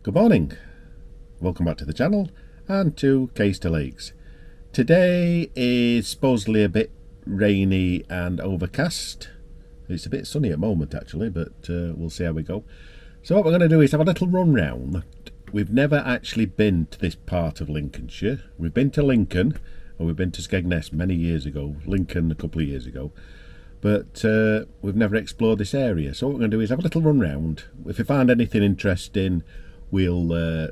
Good morning, welcome back to the channel and to Case to Lakes. Today is supposedly a bit rainy and overcast. It's a bit sunny at the moment actually, but we'll see how we go. So what we're going to do is have a little run round. We've never actually been to this part of Lincolnshire. We've been to Lincoln, or we've been to Skegness many years ago, Lincoln a couple of years ago, but we've never explored this area. So what we're going to do is have a little run round. If we find anything interesting, we'll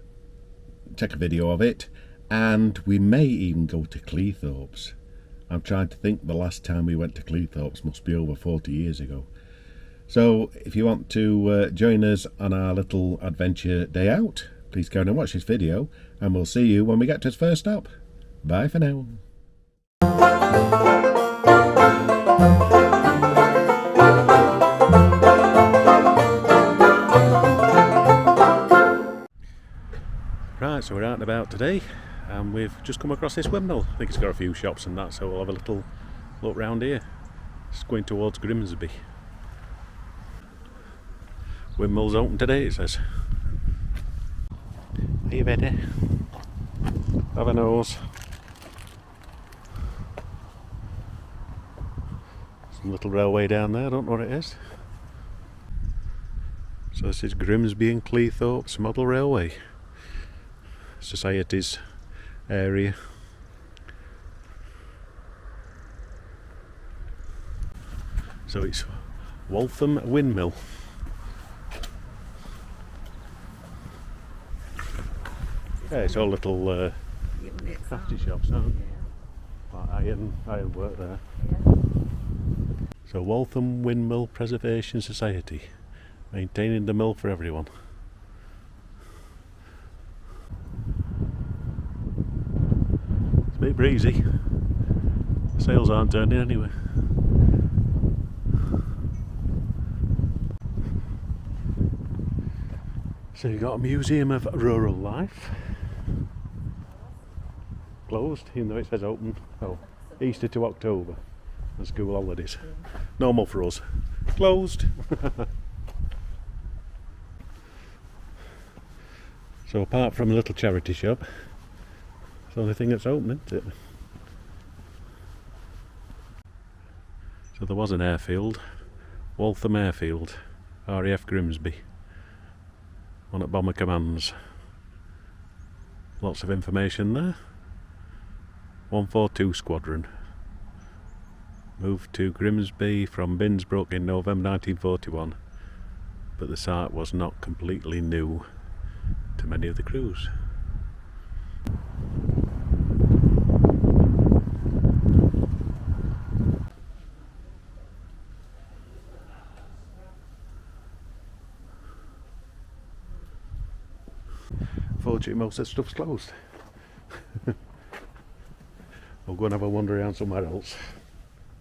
take a video of it, and we may even go to CLEETHORPES. I'm trying to think, the last time we went to CLEETHORPES must be over 40 years ago. So if you want to join us on our little adventure day out, please go and watch this video, and we'll see you when we get to its first stop. Bye for now. Right, so we're out and about today, and we've just come across this windmill. I think it's got a few shops and that, so we'll have a little look round here. It's going towards Grimsby. Windmill's open today, it says. Are you ready? Have a nose. Some little railway down there, I don't know what it is. So this is Grimsby and Cleethorpes Model Railway Society's area. So it's Waltham Windmill. Yeah, it's all little crafty shops, aren't it? Like iron work there. So Waltham Windmill Preservation Society, maintaining the mill for everyone. It's a bit breezy. The sails aren't turning anyway. So you've got a museum of rural life. Closed, even though it says open. Oh, Easter to October and school holidays. Normal for us. Closed. So apart from a little charity shop, it's the only thing that's open, isn't it? So there was an airfield, Waltham Airfield, RAF Grimsby, on at Bomber Commands. Lots of information there. 142 Squadron. Moved to Grimsby from Binsbrook in November 1941, but the site was not completely new to many of the crews. Fortunately, most of the stuff's closed. We'll go and have a wander around somewhere else.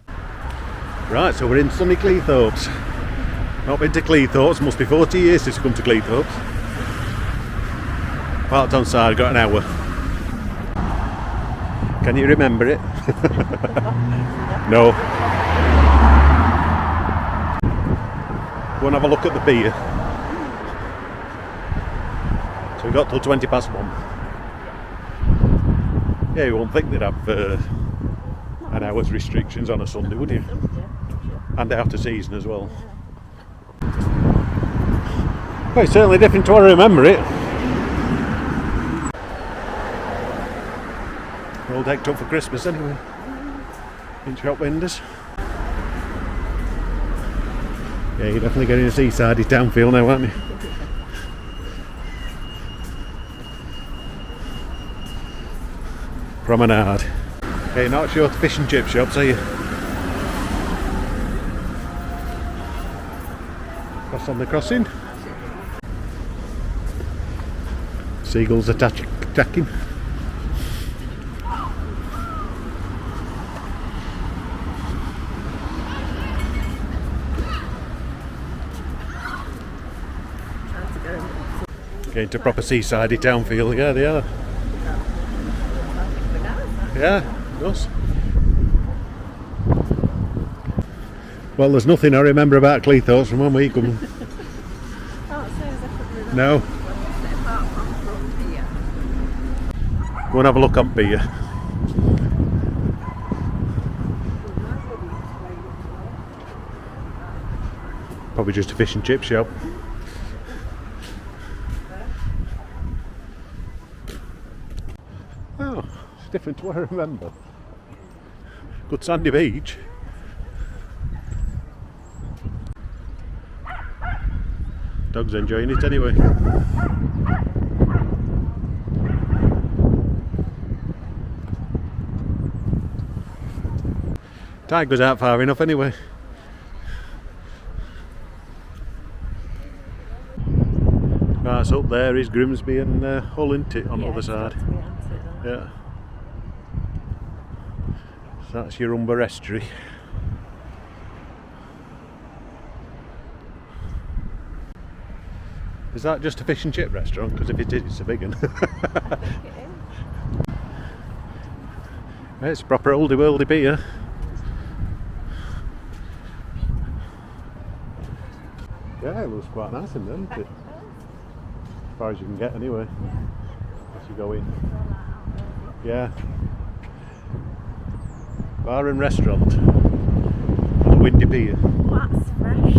Right, so we're in sunny Cleethorpes. Not been to Cleethorpes, must be 40 years since I've come to Cleethorpes. Parked on side, got an hour. Can you remember it? No. Go and have a look at the pier. So we got till 1:20. Yeah, you won't think they'd have an hour's restrictions on a Sunday, would you? And out of season as well. Well, it's certainly different to how I remember it. We're all decked up for Christmas anyway. In shop windows. Yeah, you're definitely getting a seaside town feel now, aren't you? Promenade. Hey, you're not sure to fish and chip shops, are you? Cross on the crossing. Seagulls attacking. Getting to proper seaside town feel, yeah, they are. Yeah, it does. Well, there's nothing I remember about Cleethorpes from when we come. Oh, it says I couldn't remember. No. Apart Go and have a look on beer. Probably just a fish and chip shop. Oh, it's different to what I remember. Good sandy beach. Dog's enjoying it anyway. Tide goes out far enough anyway. Right, so up there is Grimsby and Hull, isn't it, on the other side? Yeah. So that's your Humber Estuary. Is that just a fish and chip restaurant? Because if it is, it's a big one. I think it is. It's proper oldie worldy beer. Yeah, it looks quite nice in there, doesn't it? As far as you can get anyway. As you go in. Yeah. Bar and restaurant. On the windy pier. Oh, that's fresh.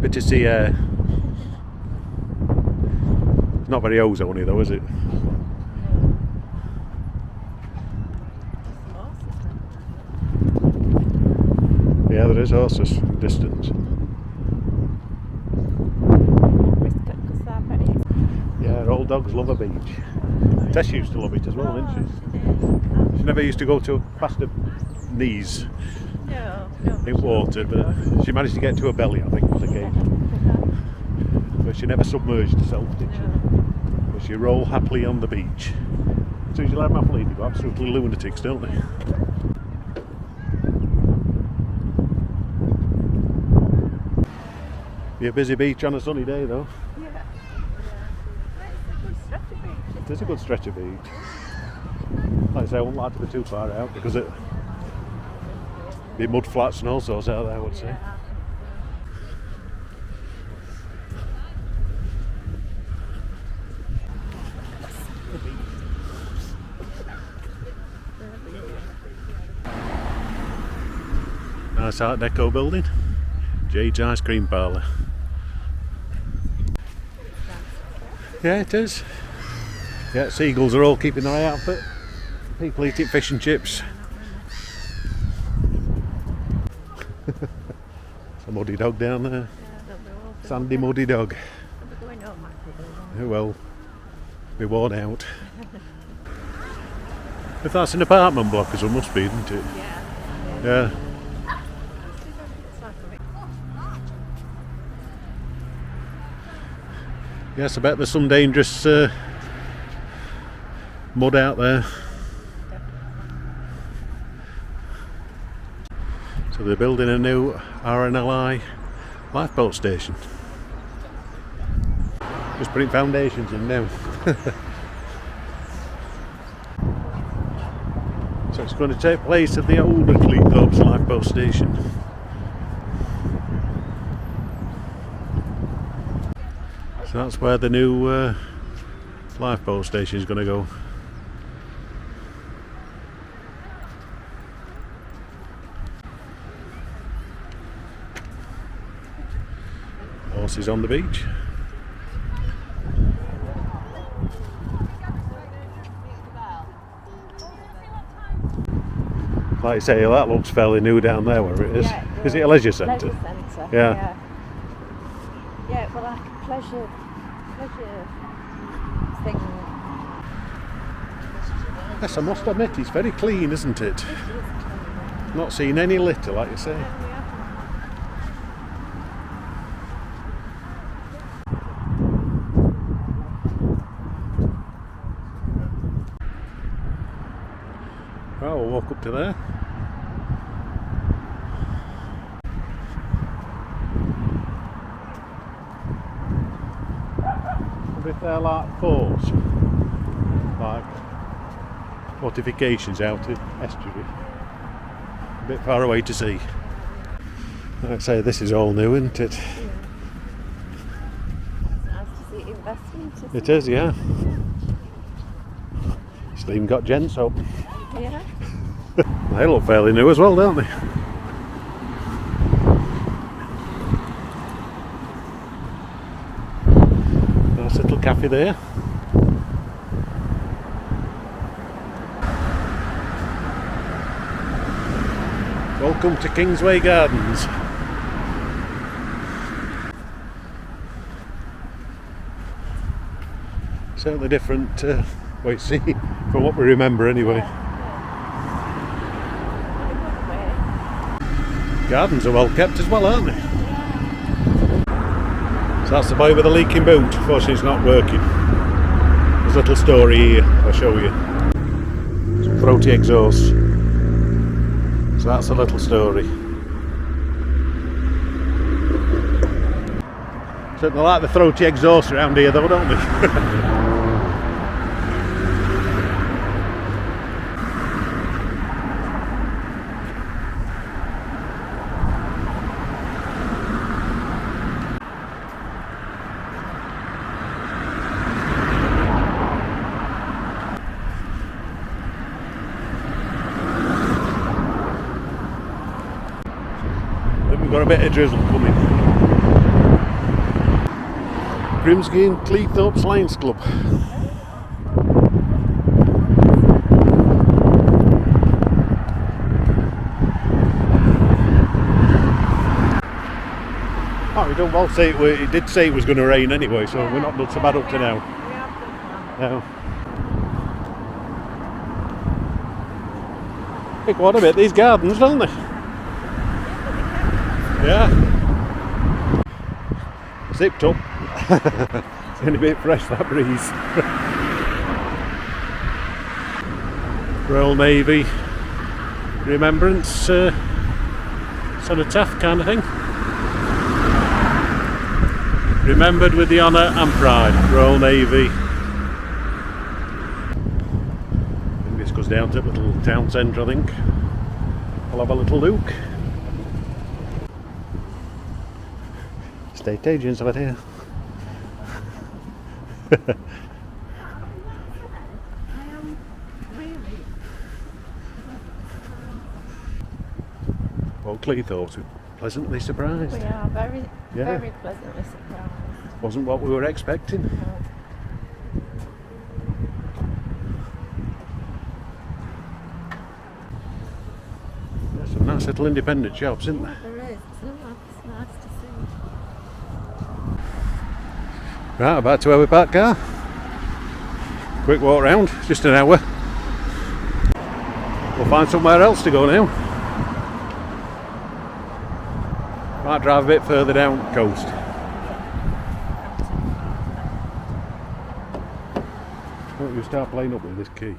Bit of sea air. It's not very ozony though, is it? Yeah, there is horses in distance. Yeah, old dogs love a beach. Tess used to love it as well, didn't she? She never used to go to past her knees in water, but she managed to get to her belly, I think, on occasion. But she never submerged herself, did she? But she rolled happily on the beach. As soon as you let them off lead, they go absolutely lunatics, don't they? Be a busy beach on a sunny day though. Yeah. It's a good stretch of beach. It is a good stretch of beach. Like I say, I wouldn't like to be too far out because it be mud flats and all sorts out there, I would say. Nice Art Deco building. Jade's Ice Cream Parlour. Yeah, it is. Yeah, seagulls are all keeping their eye out for it. People eating fish and chips. It's a muddy dog down there. Sandy muddy dog. Oh well, be worn out. If that's an apartment block, as it must be, isn't it? Yeah. Yes, I bet there's some dangerous mud out there. So they're building a new RNLI lifeboat station. Just putting foundations in now. So it's going to take place at the older CLEETHORPES lifeboat station. So that's where the new lifeboat station is going to go. Horses on the beach. Like I say, that looks fairly new down there where it is. Yeah, is it a leisure centre? Leisure centre. Yeah. Yeah, well, like a pleasure thing. Yes, I must admit, it's very clean, isn't it? Not seen any litter, like you say. Well, we'll walk up to there. If they're like forts, like fortifications out in estuary, a bit far away to sea. Like I say, this is all new, isn't it? Yeah. It's nice to see investment. It is, yeah. Still even got gents up. Yeah. They look fairly new as well, don't they? Nice little cafe there. Welcome to Kingsway Gardens. Certainly different way to see from what we remember anyway. Gardens are well kept as well, aren't they? So that's the boy with the leaking boot. Unfortunately it's not working. There's a little story here, I'll show you. Some throaty exhaust. So that's a little story. Certainly like the throaty exhaust around here though, don't they? We've got a bit of drizzle coming. Grimsby and CLEETHORPES Lions Club. Oh, we don't well say it did say it was going to rain anyway, so we're not done so bad up to now. No. Think what about these gardens, don't they? Yeah. Zipped up. It's going to be a bit fresh, that breeze. Royal Navy remembrance sort of taff kind of thing. Remembered with the honour and pride. Royal Navy. I think this goes down to the little town centre, I think. I'll have a little look. Estate agents over here. Well, CLEETHORPES were pleasantly surprised. We are very pleasantly surprised. Wasn't what we were expecting. No. There's some nice little independent shops, isn't there? There is. It's nice to see. Right, about to where we parked car. Quick walk round, just an hour. We'll find somewhere else to go now. Might drive a bit further down the coast. Why don't you start playing up with this key?